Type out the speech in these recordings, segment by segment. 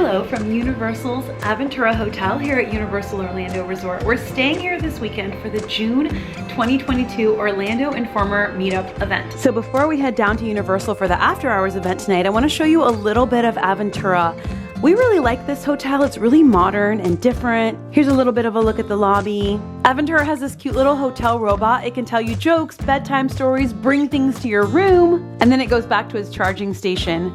Hello from Universal's Aventura Hotel here at Universal Orlando Resort. We're staying here this weekend for the June 2022 Orlando Informer Meetup event. So before we head down to Universal for the after hours event tonight, I want to show you a little bit of Aventura. We really like this hotel. It's really modern and different. Here's a little bit of a look at the lobby. Aventura has this cute little hotel robot. It can tell you jokes, bedtime stories, bring things to your room, and then it goes back to its charging station.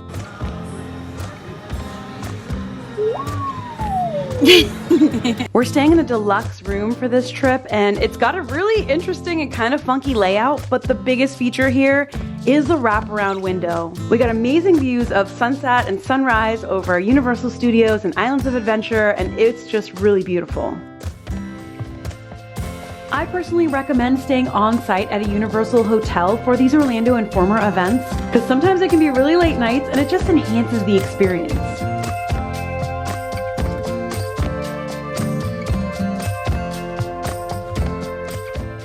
We're staying in a deluxe room for this trip, and it's got a really interesting and kind of funky layout, but the biggest feature here is the wraparound window. We got amazing views of sunset and sunrise over Universal Studios and Islands of Adventure, and it's just really beautiful. I personally recommend staying on site at a Universal hotel for these Orlando Informer events, because sometimes it can be really late nights and it just enhances the experience.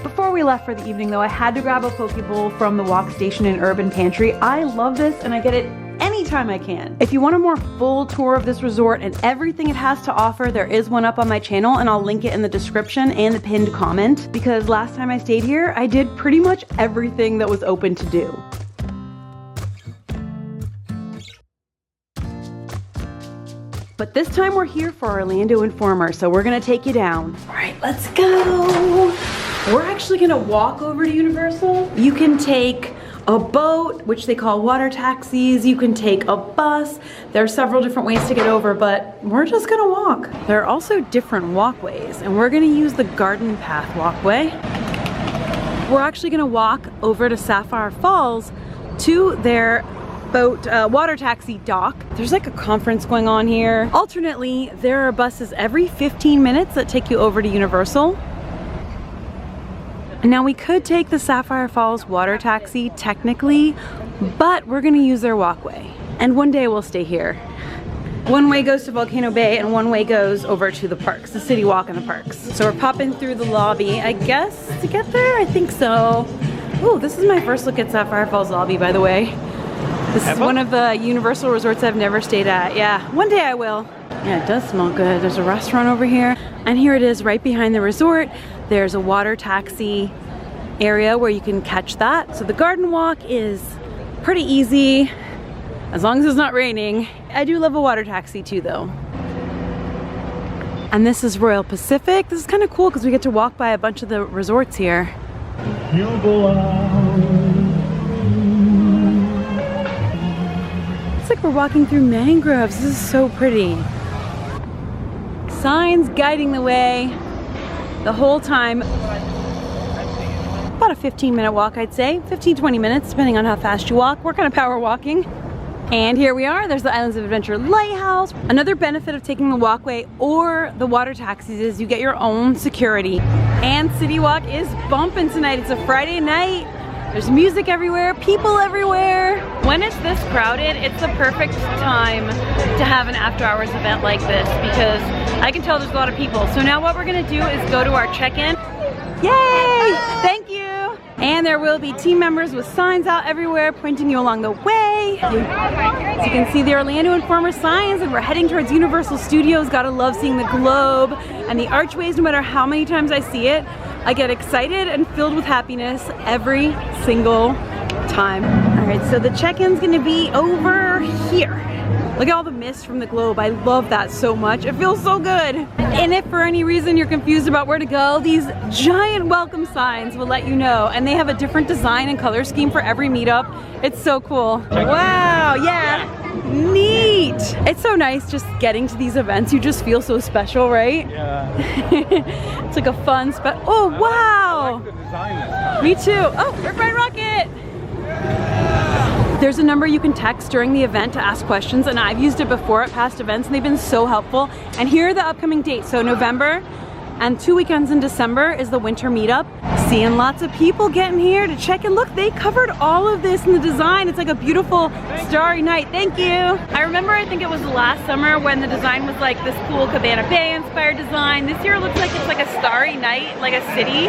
Before we left for the evening though, I had to grab a poke bowl from the Walk Station and Urban Pantry. I love this and I get it anytime I can. If you want a more full tour of this resort and everything it has to offer, there is one up on my channel and I'll link it in the description and the pinned comment, because last time I stayed here, I did pretty much everything that was open to do. But this time we're here for Orlando Informer, so we're gonna take you down. All right, let's go. We're actually gonna walk over to Universal. You can take a boat, which they call water taxis. You can take a bus. There are several different ways to get over, but we're just gonna walk. There are also different walkways, and we're gonna use the garden path walkway. We're actually gonna walk over to Sapphire Falls to their boat water taxi dock. There's like a conference going on here. Alternately, there are buses every 15 minutes that take you over to Universal. Now we could take the Sapphire Falls water taxi technically, but we're gonna use their walkway. And one day we'll stay here. One way goes to Volcano Bay and one way goes over to the parks, the CityWalk and the parks. So we're popping through the lobby, I guess, to get there? I think so. Ooh, this is my first look at Sapphire Falls lobby, by the way. This is one of the Universal resorts I've never stayed at. Yeah, one day I will. Yeah, it does smell good. There's a restaurant over here. And here it is right behind the resort. There's a water taxi area where you can catch that. So the garden walk is pretty easy, as long as it's not raining. I do love a water taxi too though. And this is Royal Pacific. This is kind of cool because we get to walk by a bunch of the resorts here. It's like we're walking through mangroves. This is so pretty. Signs guiding the way the whole time. About a 15-minute walk, I'd say. 15-20 minutes, depending on how fast you walk. We're kind of power walking. And here we are. There's the Islands of Adventure Lighthouse. Another benefit of taking the walkway or the water taxis is you get your own security. And CityWalk is bumping tonight. It's a Friday night. There's music everywhere, people everywhere. When it's this crowded, it's the perfect time to have an after hours event like this, because I can tell there's a lot of people. So now what we're gonna do is go to our check-in. Yay! Thank you! And there will be team members with signs out everywhere pointing you along the way. So you can see the Orlando Informer signs, and we're heading towards Universal Studios. Gotta love seeing the globe and the archways. No matter how many times I see it, I get excited and filled with happiness every single time. All right, so the check-in's gonna be over here. Look at all the mist from the globe. I love that so much. It feels so good. And if for any reason you're confused about where to go, these giant welcome signs will let you know. And they have a different design and color scheme for every meetup. It's so cool. Wow, yeah. Neat. It's so nice just getting to these events. You just feel so special, right? Yeah. It's like a fun spot. Oh, wow. I like the design. Me too. Oh, Rip Ride Rocket. There's a number you can text during the event to ask questions, and I've used it before at past events and they've been so helpful. And here are the upcoming dates. So November and 2 weekends in December is the winter meetup. Seeing lots of people getting here to check in. Look, they covered all of this in the design. It's like a beautiful starry night. Thank you. I remember, I think it was last summer when the design was like this cool Cabana Bay inspired design. This year it looks like it's like a starry night, like a city.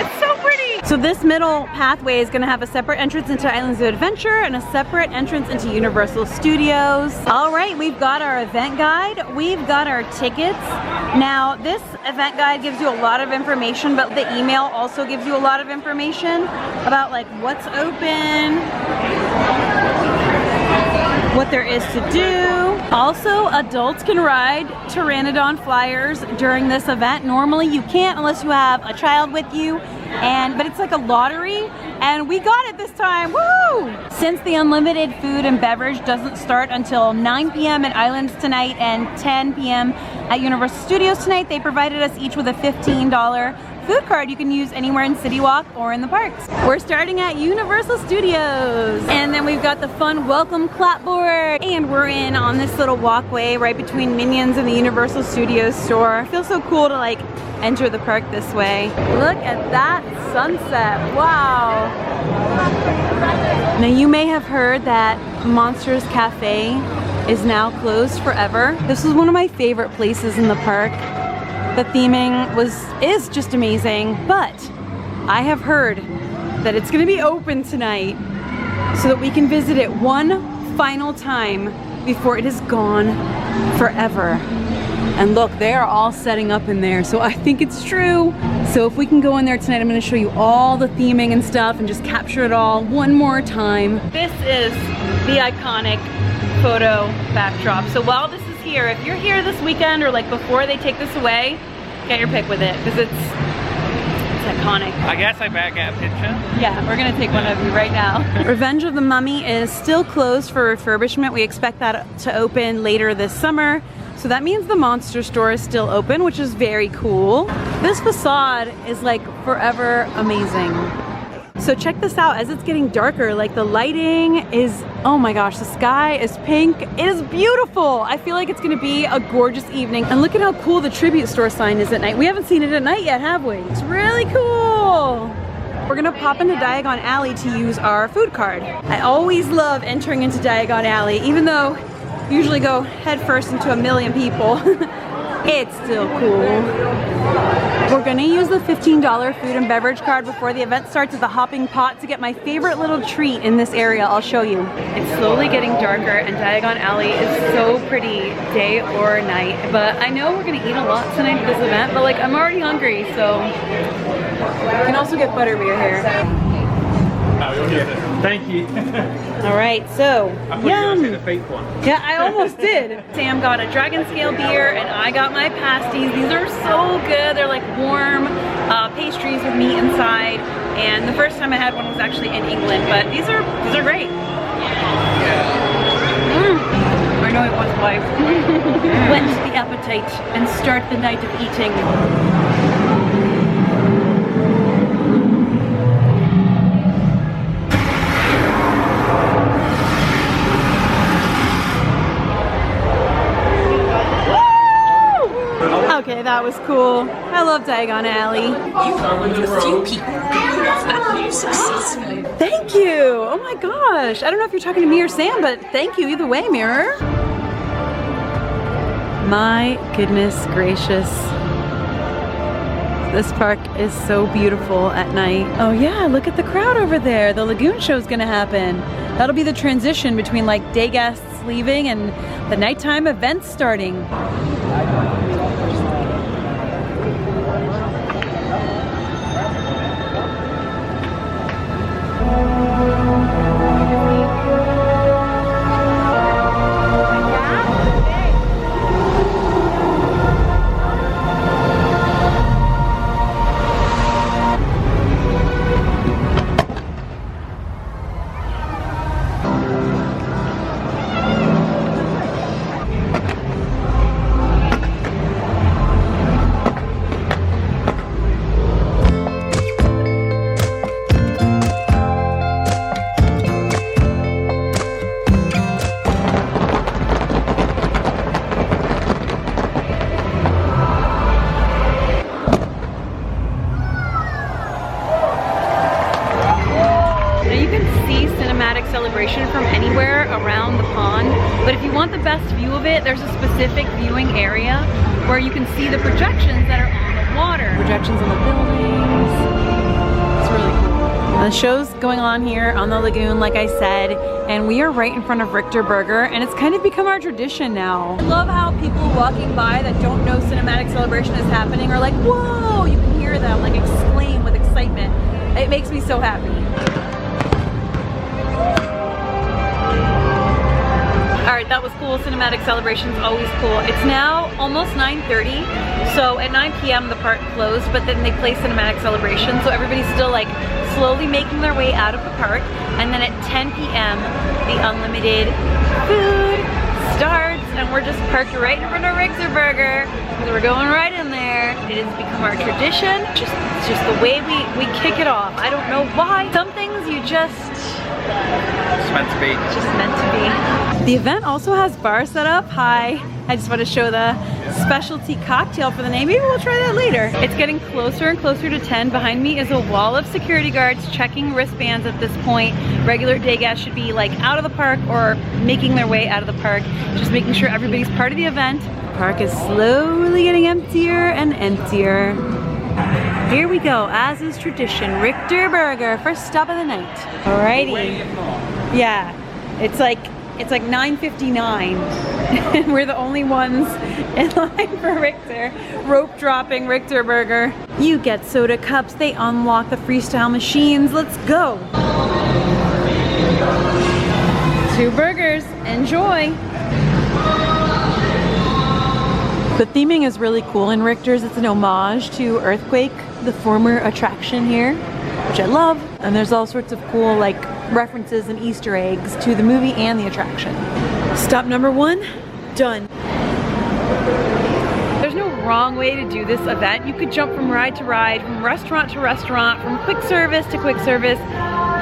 It's so pretty. So this middle pathway is gonna have a separate entrance into Islands of Adventure and a separate entrance into Universal Studios. All right, we've got our event guide. We've got our tickets. Now, this event guide gives you a lot of information, but the email also gives you a lot of information about like what's open, what there is to do. Also, adults can ride Pteranodon flyers during this event. Normally you can't unless you have a child with you, but it's like a lottery, and we got it this time, woo! Since the unlimited food and beverage doesn't start until 9 p.m. at Islands tonight and 10 p.m. at Universal Studios tonight, they provided us each with a $15 food card you can use anywhere in CityWalk or in the parks. We're starting at Universal Studios, and then we've got the fun welcome clapboard, and we're in on this little walkway right between Minions and the Universal Studios store. It feels so cool to like enter the park this way. Look at that sunset, wow. Now you may have heard that Monsters Cafe is now closed forever. This was one of my favorite places in the park. The theming is just amazing, but I have heard that it's gonna be open tonight so that we can visit it one final time before it is gone forever. And look, they are all setting up in there, so I think it's true. So if we can go in there tonight, I'm gonna show you all the theming and stuff and just capture it all one more time. This is the iconic photo backdrop. So while this is here, if you're here this weekend or like before they take this away, get your pick with it because it's iconic. I guess I better get a picture. Yeah, we're gonna take one of you right now. Revenge of the Mummy is still closed for refurbishment. We expect that to open later this summer. So that means the Monster Store is still open, which is very cool. This facade is like forever amazing. So check this out, as it's getting darker, like the lighting is, oh my gosh, the sky is pink. It is beautiful. I feel like it's gonna be a gorgeous evening. And look at how cool the tribute store sign is at night. We haven't seen it at night yet, have we? It's really cool. We're gonna pop into Diagon Alley to use our food card. I always love entering into Diagon Alley, even though you usually go head first into a million people. It's still cool. We're gonna use the $15 food and beverage card before the event starts at the Hopping Pot to get my favorite little treat in this area. I'll show you. It's slowly getting darker and Diagon Alley is so pretty day or night. But I know we're gonna eat a lot tonight at this event, but like I'm already hungry, so. You can also get butterbeer here. Thank you. All right, so I thought you were gonna say the fake one. Yeah, I almost did. Sam got a dragon scale beer and I got my pasties. These are so good. They're like warm pastries with meat inside. And the first time I had one was actually in England, but these are great. I know it was life. Whet the appetite and start the night of eating. Okay, that was cool. I love Diagon Alley. You are one of the few people that you successfully. Thank you. Oh my gosh. I don't know if you're talking to me or Sam, but thank you either way, Mirror. My goodness gracious. This park is so beautiful at night. Oh yeah, look at the crowd over there. The Lagoon show's gonna happen. That'll be the transition between like day guests leaving and the nighttime events starting. Celebration from anywhere around the pond, but if you want the best view of it, there's a specific viewing area where you can see the projections that are on the water. Projections on the buildings. It's really cool. The show's going on here on the lagoon, like I said, and we are right in front of Richter Burger, and it's kind of become our tradition now. I love how people walking by that don't know Cinematic Celebration is happening are like, whoa! You can hear them like exclaim with excitement. It makes me so happy. Alright, that was cool. Cinematic Celebration's always cool. It's now almost 9:30, so at 9 p.m. the park closed, but then they play Cinematic Celebration, so everybody's still like slowly making their way out of the park, and then at 10 p.m. the unlimited food starts, and we're just parked right in front of Richter Burger, because we're going right in there. It has become our tradition. It's just the way we kick it off. I don't know why. Some things you just... It's meant to be. Just meant to be. The event also has bar set up. Hi. I just want to show the specialty cocktail for the name. Maybe we'll try that later. It's getting closer and closer to 10. Behind me is a wall of security guards checking wristbands at this point. Regular day guests should be like out of the park or making their way out of the park. Just making sure everybody's part of the event. The park is slowly getting emptier and emptier. Here we go, as is tradition, Richter Burger, first stop of the night. Alrighty. Yeah, it's like 9:59 and we're the only ones in line for Richter. Rope dropping Richter Burger. You get soda cups, they unlock the freestyle machines. Let's go. 2 burgers, enjoy. The theming is really cool in Richter's. It's an homage to Earthquake, the former attraction here, which I love. And there's all sorts of cool like references and Easter eggs to the movie and the attraction. Stop number 1, done. There's no wrong way to do this event. You could jump from ride to ride, from restaurant to restaurant, from quick service to quick service,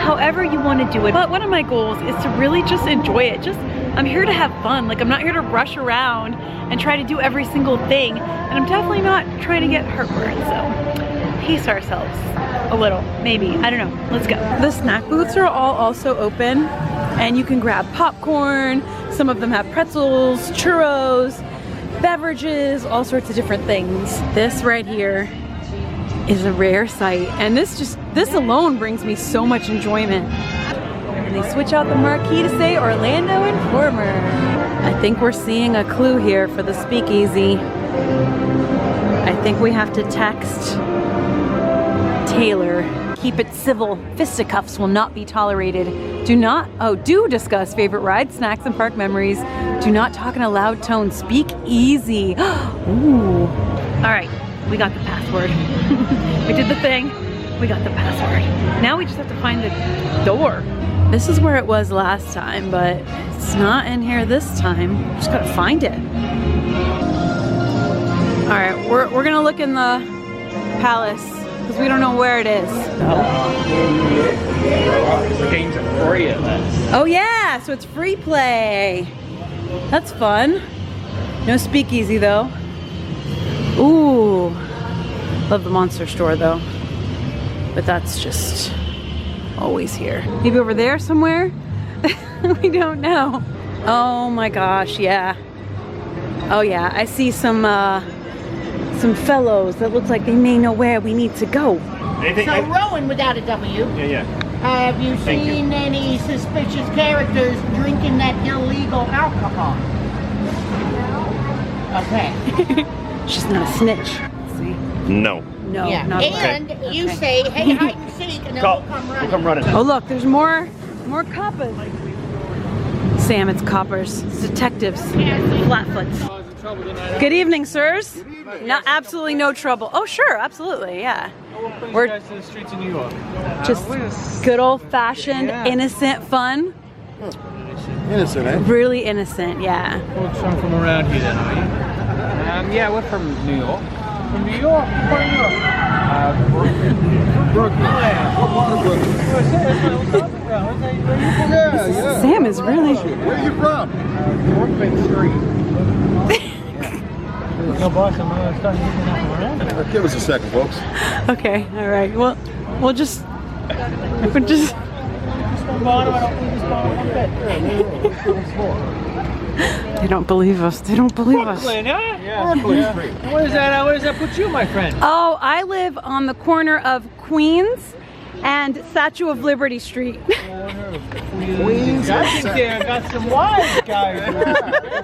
however you want to do it. But one of my goals is to really just enjoy it. I'm here to have fun. Like, I'm not here to rush around and try to do every single thing. And I'm definitely not trying to get heartburn, so pace ourselves a little, maybe. I don't know. Let's go. The snack booths are all also open, and you can grab popcorn. Some of them have pretzels, churros, beverages, all sorts of different things. This right here is a rare sight, and this alone brings me so much enjoyment. And they switch out the marquee to say Orlando Informer. I think we're seeing a clue here for the Speakeasy. I think we have to text Taylor. Keep it civil. Fisticuffs will not be tolerated. Do discuss favorite rides, snacks, and park memories. Do not talk in a loud tone. Speak easy. Ooh. All right, we got the password. We did the thing. We got the password. Now we just have to find the door. This is where it was last time, but it's not in here this time. Just gotta find it. All right, we're gonna look in the palace because we don't know where it is. The games are free at this. Oh yeah, so it's free play. That's fun. No Speakeasy though. Ooh, love the monster store though. But that's just always here. Maybe over there somewhere? We don't know. Oh my gosh, yeah. Oh yeah, I see some fellows that look like they may know where we need to go. So Rowan without a W. Yeah. Have you seen any suspicious characters drinking that illegal alcohol? Okay. She's not a snitch. See? No. No, Yeah. not And you say, hey, hide and seek, and then we'll come running. Oh look, there's more coppers. Sam, it's coppers. It's detectives. Flatfoots. Good evening, sirs. Good evening. No, absolutely no trouble. Oh sure, absolutely, yeah. We're guys to the streets of New York. Just good old-fashioned, innocent fun. Innocent, eh? Really innocent, yeah. Folks from around here then, are you? Yeah, we're from New York. From New York? Where New York? Brooklyn. Yeah. Sam is really... Where are you from? Brooklyn Street. No boss, I'm starting looking at around. Give us a second, folks. Okay, all right. Well, we'll just... They don't believe us. They don't believe us. Brooklyn, huh? Yeah. Brooklyn Street. Where does that put you, my friend? Oh, I live on the corner of Queens and Statue of Liberty Street. Queens. Got some wise guys.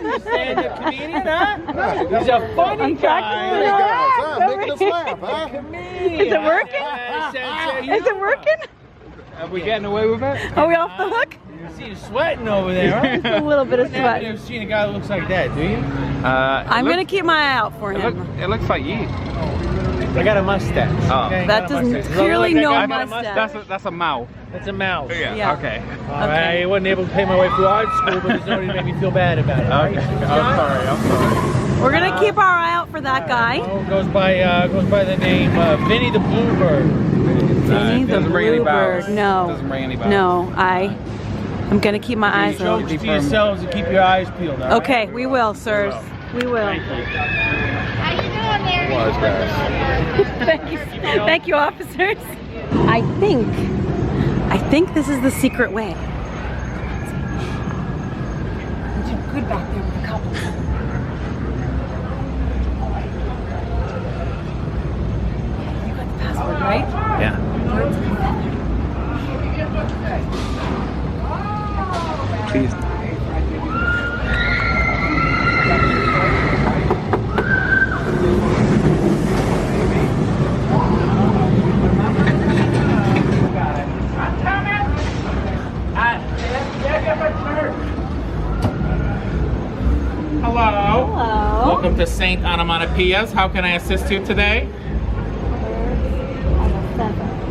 He's a stand-up comedian, huh? He's a funny guy. Making us laugh, huh? Is it working? Is it working? Are we getting away with it? Are we off the hook? You see you sweating over there, right? Just a little bit of You've sweat. never seen a guy that looks like that, do you? I'm gonna keep my eye out for him. It looks like you. I got a mustache. Oh. Okay? That Got a doesn't mustache. clearly Does that no look like I got a mustache. That's a mouth. That's a mouse. Yeah. Okay. I wasn't able to pay my way through art school, but there's nobody to make me feel bad about it. Right? Okay. I'm sorry. We're gonna keep our eye out for that guy. Oh, goes by the name Vinny the Bluebird. Vinny the doesn't ring any Bluebird. bells. No. Doesn't ring any bells. No, I'm gonna keep my eyes Jokes out. to yourselves and keep your eyes peeled. All right? Okay, we will, sirs. We will. How you doing there? Wise guys. Thank you, officers. I think this is the secret way. You did good back there with the couple. You got the password, right? Yeah. Please. Hello. Hello. Welcome to St. Onomatopoeias. How can I assist you today?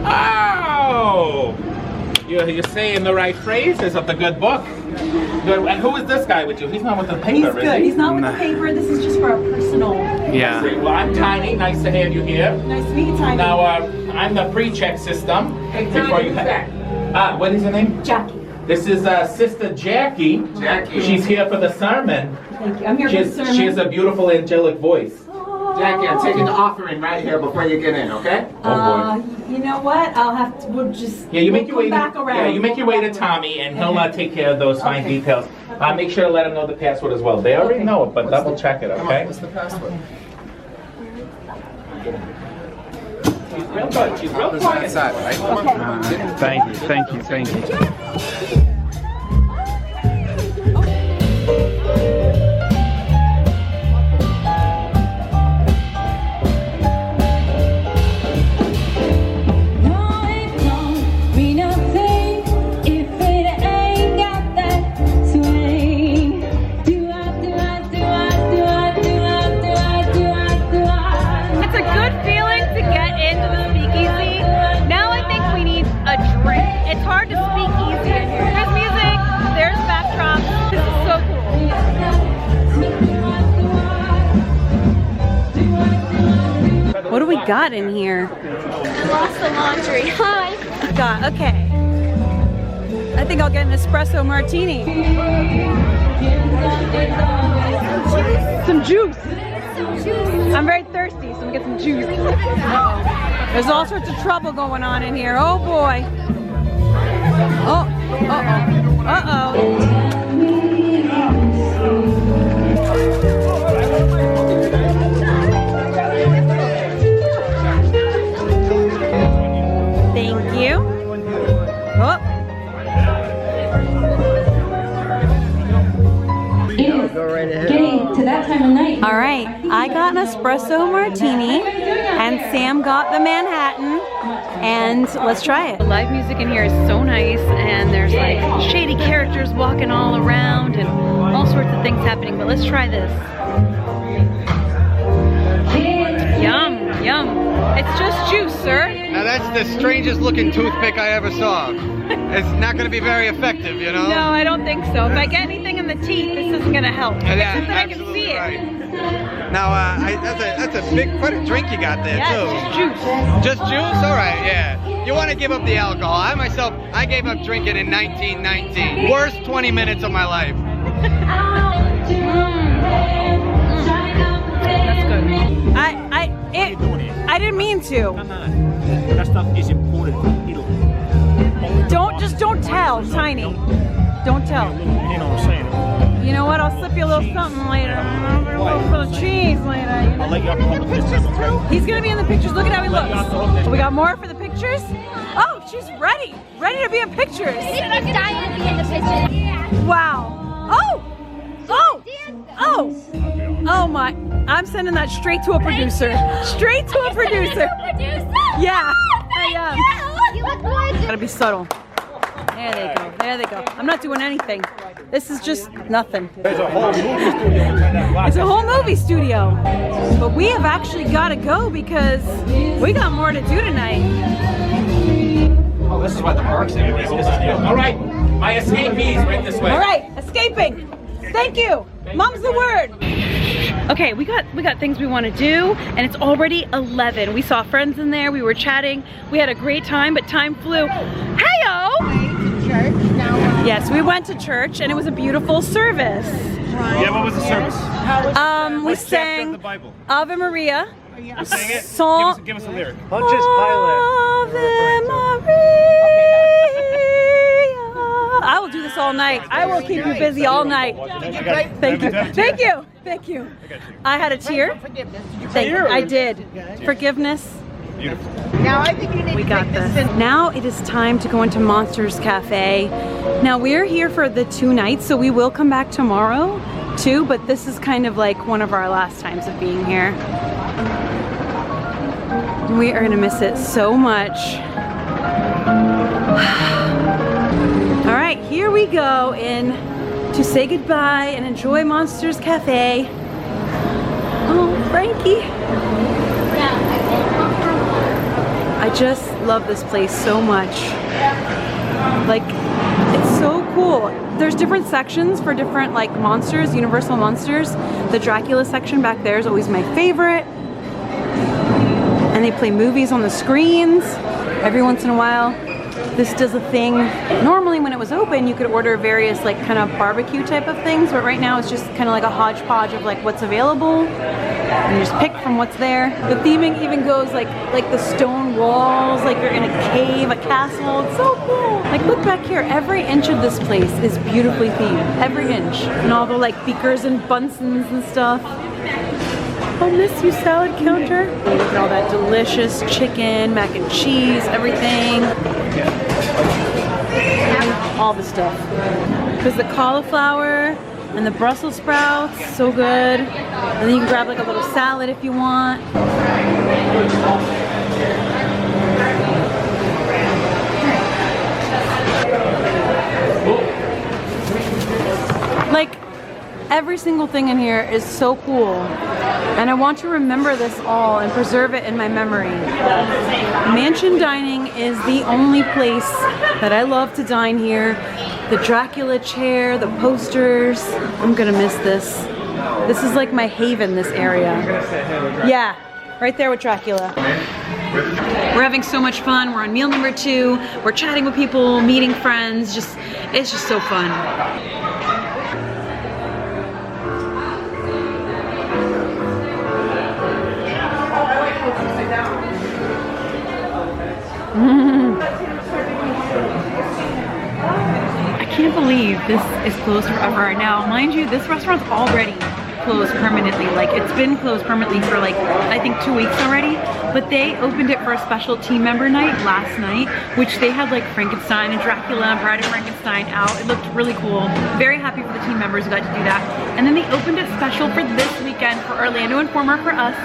Oh! You're saying the right phrases of the good book. Good. And who is this guy with you? He's not with the paper, He's is good. he? He's not with the paper. This is just for a personal. Yeah. Well, I'm Tiny. Nice to have you here. Nice to meet you, Tiny. Now, I'm the pre-check system. Before you what is her name? Jackie. This is Sister Jackie. Jackie. She's here for the sermon. Thank you. I'm here for the sermon. She has a beautiful angelic voice. Jackie, I'm taking the offering right here before you get in, okay? You know what? I'll have to. We'll just. Yeah, you make your we'll way. come back around. You make your way to Tommy, and he'll take care of those fine details. Make sure to let him know the password as well. They already know it, but double check it, okay? What's the password? She's real good. She's real quiet. Thank you. It's a good feeling to get into the Speakeasy. Now I think we need a drink. It's hard to speak easy in here. There's music, there's backdrop. This is so cool. What do we got in here? I lost the laundry. Hi. Okay. I think I'll get an espresso martini. Some juice. I'm very thirsty, so I'm gonna get some juice. There's all sorts of trouble going on in here. Oh boy. Oh, uh-oh. Thank you. Oh. Getting to that time of night. All right, I got an espresso martini, and Sam got the Manhattan, and let's try it. The live music in here is so nice, and there's like shady characters walking all around, and all sorts of things happening, but let's try this. Yum, yum. It's just juice, sir. Now that's the strangest looking toothpick I ever saw. It's not going to be very effective, you know? No, I don't think so. If I get anything in the teeth, this isn't gonna help. Yeah, Except that I can absolutely see it. right. Now, that's a big, quite a drink you got there, Yeah, too. it's juice. Just juice? All right, yeah. You want to give up the alcohol. I gave up drinking in 1919. Worst 20 minutes of my life. That's good. I didn't mean to. That stuff is imported from Italy. Don't tell, Tiny. Don't tell. You know what I'm saying? You know what? I'll slip you a little something later. A little cheese later. You know? I'll let He's gonna be in the pictures. Look at how he looks. We got more for the pictures. Oh, she's ready to be in pictures. Wow. Oh my. I'm sending that straight to a producer. Straight to a producer. Yeah, I am. You look gorgeous. Gotta be subtle. There they go. There they go. I'm not doing anything. This is just nothing. There's a whole movie studio. It's a whole movie studio. But we have actually got to go because we got more to do tonight. Oh, this is why the park's in. All right, my escapees right this way. All right, escaping. Thank you. Mom's the word. Okay, we got things we want to do, and it's already 11. We saw friends in there. We were chatting. We had a great time, but time flew. Hey-o! Yes, we went to church, and it was a beautiful service. Yeah, what was the service? We sang Ave Maria. You sang it? Song. Give us a lyric. Ave Maria. I will do this all night. I will keep you busy all night. Thank you. Thank you. Thank you. I had a tear. I did. Forgiveness. Beautiful. Now I think you need We got this. Now it is time to go into Monsters Cafe. Now we're here for the 2 nights, so we will come back tomorrow too, but this is kind of like one of our last times of being here. We are gonna miss it so much. All right, here we go in to say goodbye and enjoy Monsters Cafe. Oh, Frankie. I just love this place so much. Like, it's so cool. There's different sections for different like monsters, Universal monsters. The Dracula section back there is always my favorite. And they play movies on the screens every once in a while. This does a thing. Normally when it was open, you could order various like kind of barbecue type of things, but right now it's just kind of like a hodgepodge of like what's available. And you just pick from what's there. The theming even goes like the stone walls, like you're in a cave, a castle. It's so cool. Like look back here, every inch of this place is beautifully themed. Every inch. And all the like beakers and Bunsen's and stuff. I'll miss you, salad counter. Look at all that delicious chicken, mac and cheese, everything. All the stuff. Because the cauliflower and the Brussels sprouts, so good. And then you can grab like a little salad if you want. Like, every single thing in here is so cool. And I want to remember this all and preserve it in my memory. Mansion dining is the only place that I love to dine here. The Dracula chair, the posters. I'm gonna miss this. This is like my haven, this area. Yeah, right there with Dracula. We're having so much fun. We're on meal number 2. We're chatting with people, meeting friends. It's just so fun. I can't believe this is closed forever. Now, mind you, this restaurant's already closed permanently. Like, it's been closed permanently for like, I think 2 weeks already, but they opened it for a special team member night last night, which they had like Frankenstein and Dracula and Bride of Frankenstein out. It looked really cool. Very happy for the team members who got to do that. And then they opened it special for this weekend for Orlando Informer for us,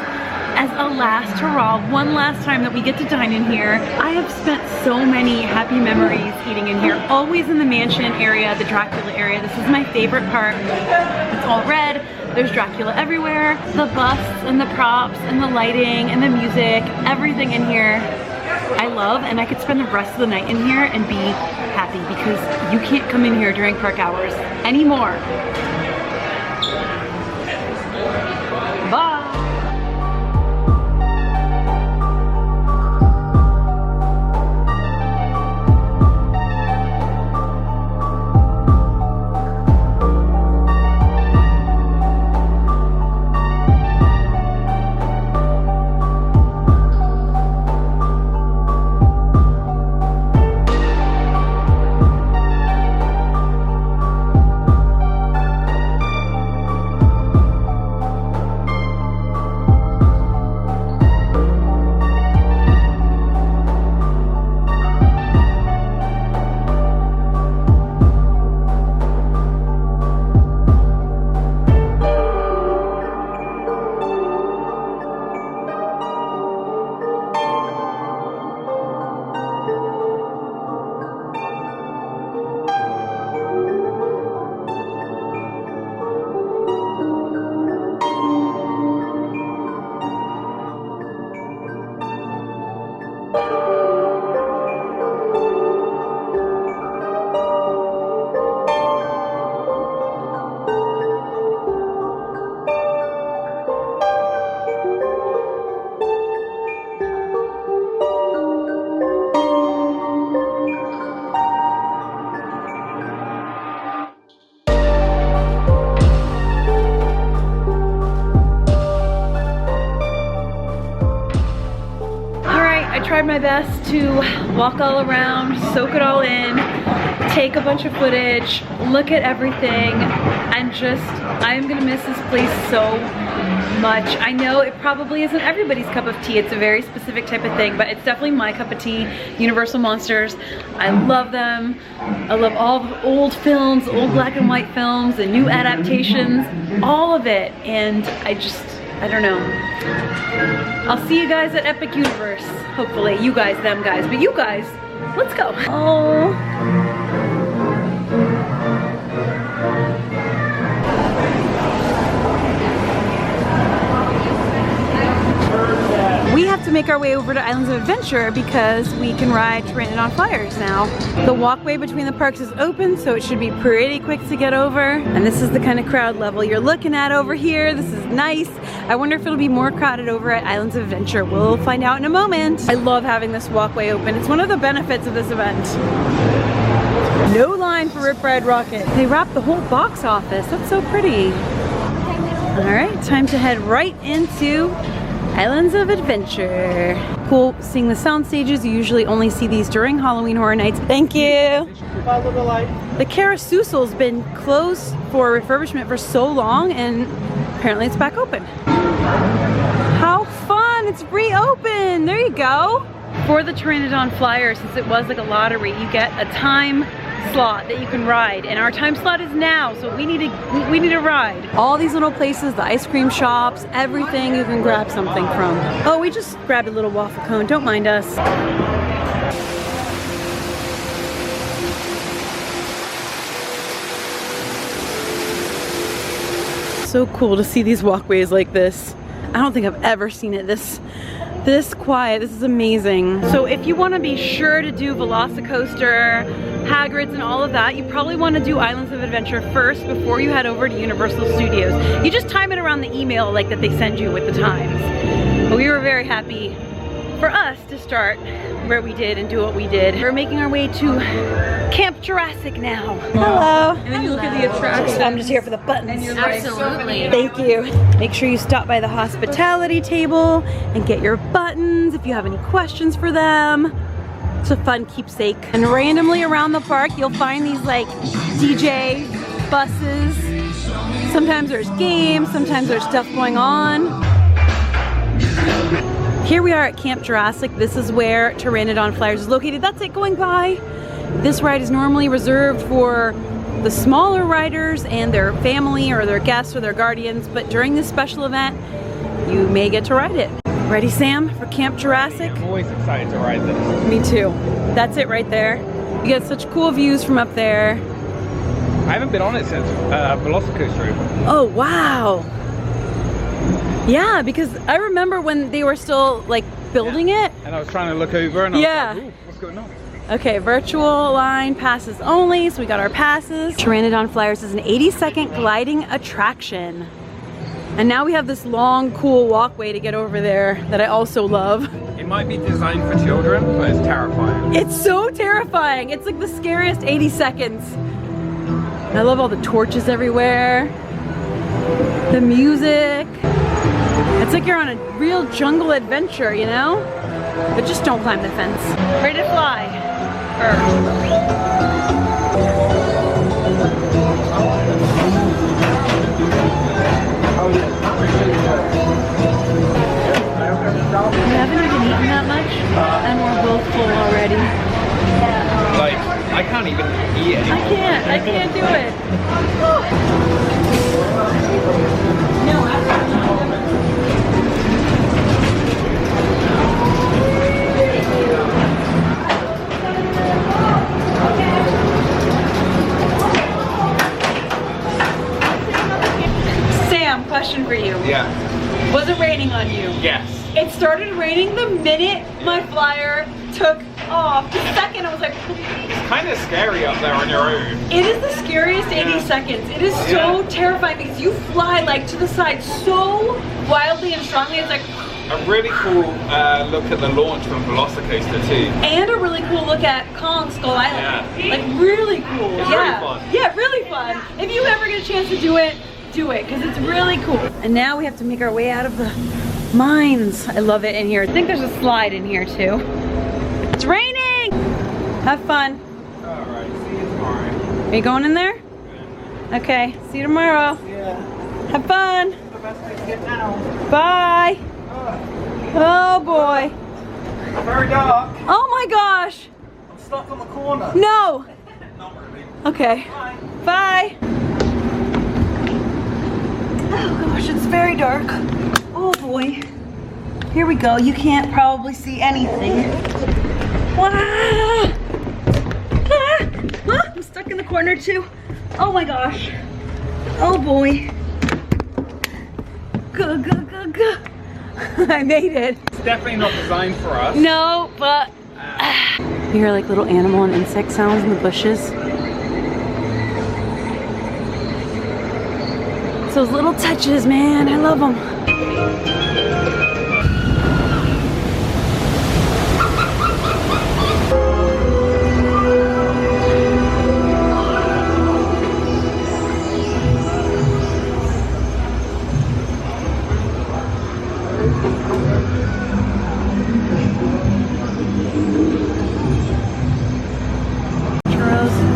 as a last hurrah, one last time that we get to dine in here. I have spent so many happy memories eating in here, always in the mansion area, the Dracula area. This is my favorite part. It's all red, there's Dracula everywhere. The busts and the props and the lighting and the music, everything in here I love, and I could spend the rest of the night in here and be happy because you can't come in here during park hours anymore. Bye. tried my best to walk all around, soak it all in, take a bunch of footage, look at everything, and just, I am gonna miss this place so much. I know it probably isn't everybody's cup of tea. It's a very specific type of thing, but it's definitely my cup of tea. Universal Monsters, I love them. I love all the old films, old black and white films, and new adaptations, all of it. And I don't know. I'll see you guys at Epic Universe, hopefully. You guys, them guys, but you guys, let's go. Oh. We have to make our way over to Islands of Adventure because we can ride Pteranodon Flyers now. The walkway between the parks is open, so it should be pretty quick to get over. And this is the kind of crowd level you're looking at over here. This is nice. I wonder if it'll be more crowded over at Islands of Adventure. We'll find out in a moment. I love having this walkway open. It's one of the benefits of this event. No line for Rip Ride Rocket. They wrapped the whole box office. That's so pretty. All right, time to head right into Islands of Adventure. Cool seeing the sound stages. You usually only see these during Halloween Horror Nights. Thank you. The Carousel's been closed for refurbishment for so long, and apparently it's back open. How fun! It's reopened. There you go. For the Pteranodon Flyer, since it was like a lottery, you get a time slot that you can ride, and our time slot is now, so we need a ride. All these little places, the ice cream shops, everything you can grab something from. Oh, we just grabbed a little waffle cone, don't mind us. So cool to see these walkways like this. I don't think I've ever seen it this quiet. This is amazing. So if you want to be sure to do Velocicoaster, Hagrid's, and all of that, you probably want to do Islands of Adventure first before you head over to Universal Studios. You just time it around the email like that they send you with the times. But we were very happy for us to start where we did and do what we did. We're making our way to Camp Jurassic now. Hello. And then you look at the attraction. I'm just here for the buttons. And you're Absolutely. Thank you. Make sure you stop by the hospitality table and get your buttons if you have any questions for them. It's a fun keepsake. And randomly around the park, you'll find these like DJ buses. Sometimes there's games, sometimes there's stuff going on. Here we are at Camp Jurassic. This is where Pteranodon Flyers is located. That's it going by. This ride is normally reserved for the smaller riders and their family or their guests or their guardians, but during this special event, you may get to ride it. Ready, Sam, for Camp Jurassic? I'm always excited to ride this. Me too. That's it right there. You get such cool views from up there. I haven't been on it since Velocicoaster opened. Oh, wow. Yeah, because I remember when they were still like building it. And I was trying to look over and I was like, ooh, what's going on? Okay, virtual line passes only, so we got our passes. Pteranodon Flyers is an 80-second gliding attraction. And now we have this long, cool walkway to get over there that I also love. It might be designed for children, but it's terrifying. It's so terrifying. It's like the scariest 80 seconds. I love all the torches everywhere. The music. It's like you're on a real jungle adventure, you know? But just don't climb the fence. Ready to fly. We haven't even eaten that much, and we're both full already. Like, I can't even eat it. I can't do it. Sam, question for you. Yeah. Was it raining on you? Yes. It started raining the minute my flyer took off. The second I was like, It's kind of scary up there on your own. it is the scariest 80 seconds. It is so terrifying because you fly like to the side so wildly and strongly. It's like A really cool look at the launch from Velocicoaster too. and a really cool look at Kong Skull Island. Yeah. Like really cool. It's yeah. really fun. Yeah, really fun. If you ever get a chance to do it, do it because it's really cool. And now we have to make our way out of the mines. I love it in here. I think there's a slide in here too. It's raining! Have fun. Alright, see you tomorrow. Are you going in there? Okay, see you tomorrow. Yeah. Have fun. The best way to get down. Bye. Oh boy. Very dark. Oh my gosh. I'm stuck on the corner. No. Not really. Okay. Bye. Oh gosh, it's very dark. Oh boy. Here we go. You can't probably see anything. Wow. I'm stuck in the corner too. Oh my gosh. Oh boy. Good. I made it. It's definitely not designed for us. No, but you hear like little animal and insect sounds in the bushes. It's those little touches, man. I love them.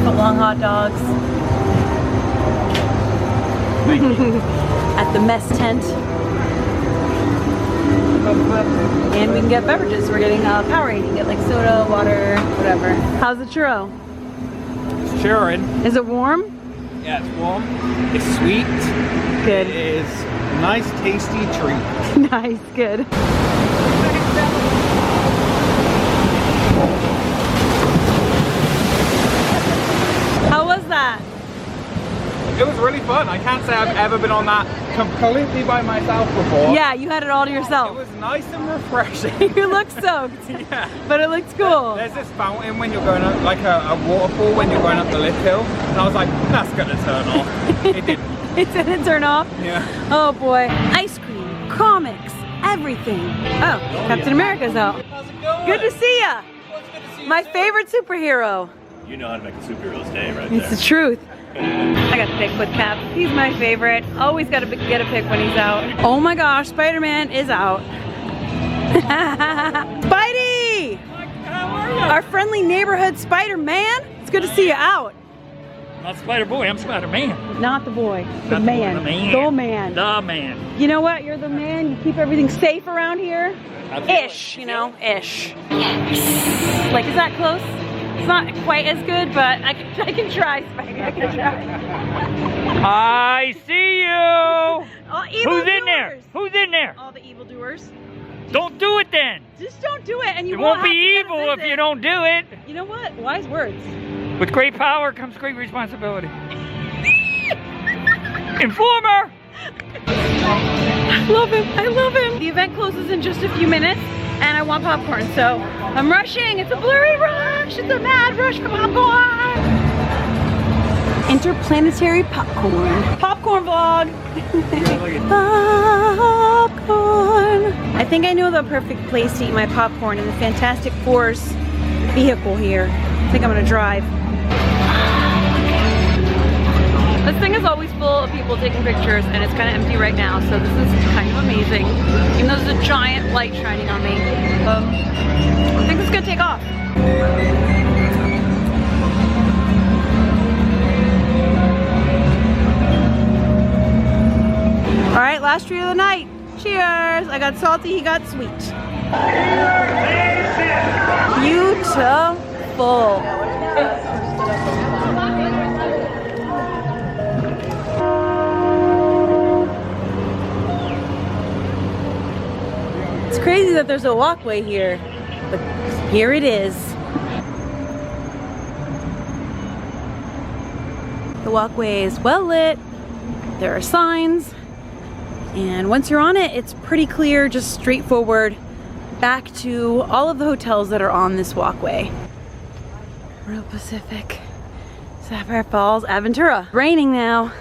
Footlong hot dogs at the mess tent, and we can get beverages. We're getting Powerade. You can get like soda, water, whatever. How's the churro? It's cheering. Is it warm? Yeah, it's warm. It's sweet. Good. It is a nice, tasty treat. Nice, good. How was that? It was really fun. I can't say I've ever been on that completely by myself before. Yeah, you had it all to It yourself. was nice and refreshing. You look soaked, Yeah. but it looks cool. There's this fountain when you're going up, like a waterfall when you're going up the lift hill. And I was like, that's gonna turn off. It didn't. It didn't turn off? Yeah. Oh boy. Ice cream, comics, everything. Oh, Captain America's out. How's it going? Good to see ya. Well, it's good to see you My too. favorite superhero. You know how to make a superhero's day right It's there. the truth. I got to pick with Cap. He's my favorite. Always got to get a pick when he's out. Oh my gosh, Spider-Man is out. Spidey! How are you? Our friendly neighborhood Spider-Man. It's good to see you out. Not Spider-Boy, I'm Spider-Man. Not the boy, the Not man. the man. The man. The man. You know what? You're the man. You keep everything safe around here. Absolutely. Ish, you know, ish. Yes. Like, is that close? It's not quite as good, but I can try, Spidey. I can try. I see you! All Who's in there? evildoers. Who's in there? All the evildoers. Don't do it then! Just don't do it, and you It won't have be to evil if visit. you don't do it. You know what? Wise words. With great power comes great responsibility. Informer! I love him. I love him. The event closes in just a few minutes, and I want popcorn, so I'm rushing. It's a blurry rush. It's a mad rush for popcorn. Interplanetary popcorn. Popcorn vlog. Popcorn. I think I know the perfect place to eat my popcorn in the Fantastic Four's vehicle here. I think I'm gonna drive. This thing is always full of people taking pictures, and it's kind of empty right now, so this is kind of amazing. Even though there's a giant light shining on me. I think it's gonna take off. All right, last treat of the night. Cheers. I got salty, he got sweet. Beautiful. It's crazy that there's a walkway here, but here it is. The walkway is well lit. There are signs. And once you're on it, it's pretty clear, just straightforward, back to all of the hotels that are on this walkway. Royal Pacific, Sapphire Falls, Aventura. Raining now.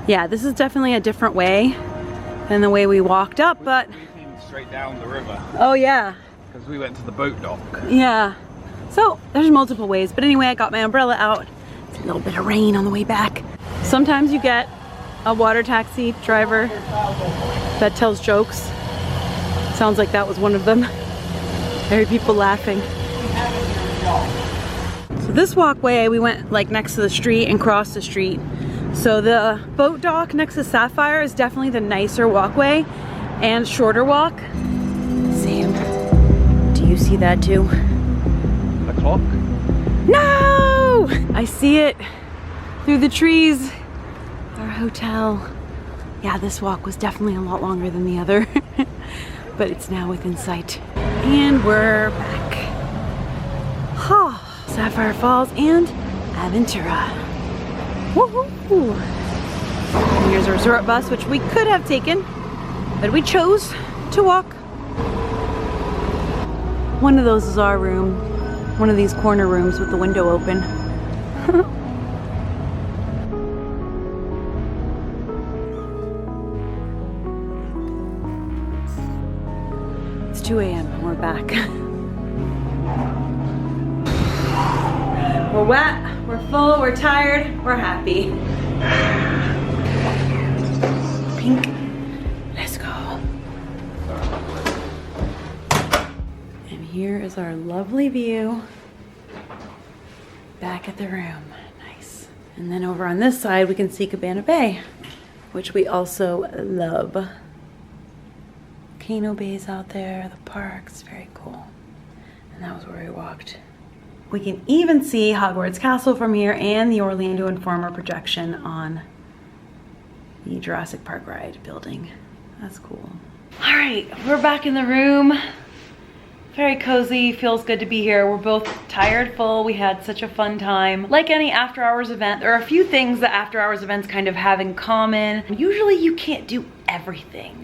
Yeah, this is definitely a different way than the way we walked up, but... We came straight down the river Oh yeah, because we went to the boat dock. yeah. So there's multiple ways, but anyway, I got my umbrella out. It's a little bit of rain on the way back. Sometimes you get a water taxi driver that tells jokes. Sounds like that was one of them. I heard people laughing. So this walkway, we went like next to the street and crossed the street. So the boat dock next to Sapphire is definitely the nicer walkway and shorter walk. Sam, do you see that too? The clock? No! I see it through the trees. Our hotel. Yeah, this walk was definitely a lot longer than the other, but it's now within sight. And we're back. Oh, Sapphire Falls and Aventura. Woohoo! And here's a resort bus, which we could have taken, but we chose to walk. One of those is our room. One of these corner rooms with the window open. It's 2 a.m. and we're back. We're wet, we're full, we're tired, we're happy. Pink, let's go. And here is our lovely view. Back at the room, nice. And then over on this side, we can see Cabana Bay, which we also love. Volcano bays out there, the park's very cool. And that was where we walked. We can even see Hogwarts Castle from here and the Orlando Informer projection on the Jurassic Park ride building. That's cool. All right, we're back in the room. Very cozy, feels good to be here. We're both tired, full. We had such a fun time. Like any after hours event, there are a few things that after hours events kind of have in common. Usually you can't do everything.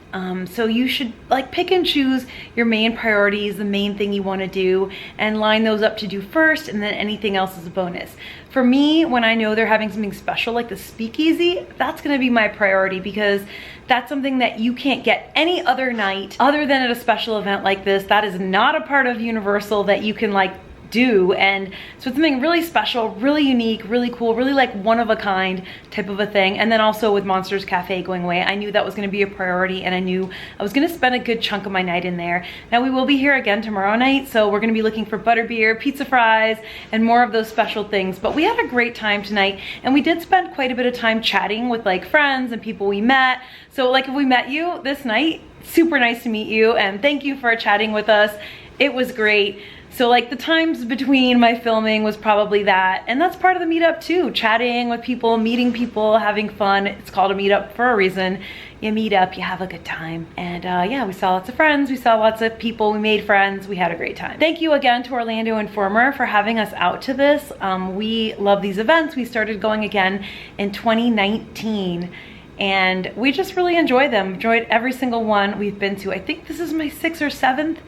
So you should like pick and choose your main priorities, the main thing you want to do, and line those up to do first, and then anything else is a bonus. For me, when I know they're having something special like the Speakeasy, that's gonna be my priority, because that's something that you can't get any other night other than at a special event like this. That is not a part of Universal that you can like do, and so it's something really special, really unique, really cool, really like one of a kind type of a thing. And then also with Monsters Cafe going away, I knew that was going to be a priority, and I knew I was going to spend a good chunk of my night in there. Now we will be here again tomorrow night, so we're going to be looking for butterbeer, pizza fries, and more of those special things. But we had a great time tonight, and we did spend quite a bit of time chatting with like friends and people we met. So like if we met you this night, super nice to meet you, and thank you for chatting with us. It was great. So like the times between my filming was probably that, and that's part of the meetup too, chatting with people, meeting people, having fun. It's called a meetup for a reason. You meet up, you have a good time. And yeah, we saw lots of friends, we saw lots of people, we made friends, we had a great time. Thank you again to Orlando Informer for having us out to this. We love these events. We started going again in 2019. And we just really enjoy them, enjoyed every single one we've been to. I think this is my 6th or 7th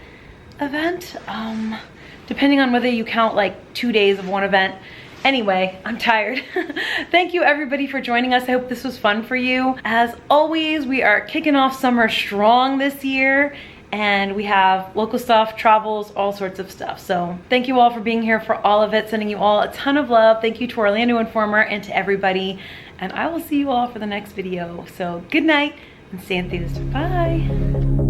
event. Depending on whether you count like 2 days of one event. Anyway, I'm tired. Thank you everybody for joining us. I hope this was fun for you. As always, we are kicking off summer strong this year, and we have local stuff, travels, all sorts of stuff. So thank you all for being here for all of it. Sending you all a ton of love. Thank you to Orlando Informer and to everybody. And I will see you all for the next video. So good night and stay enthused. Bye.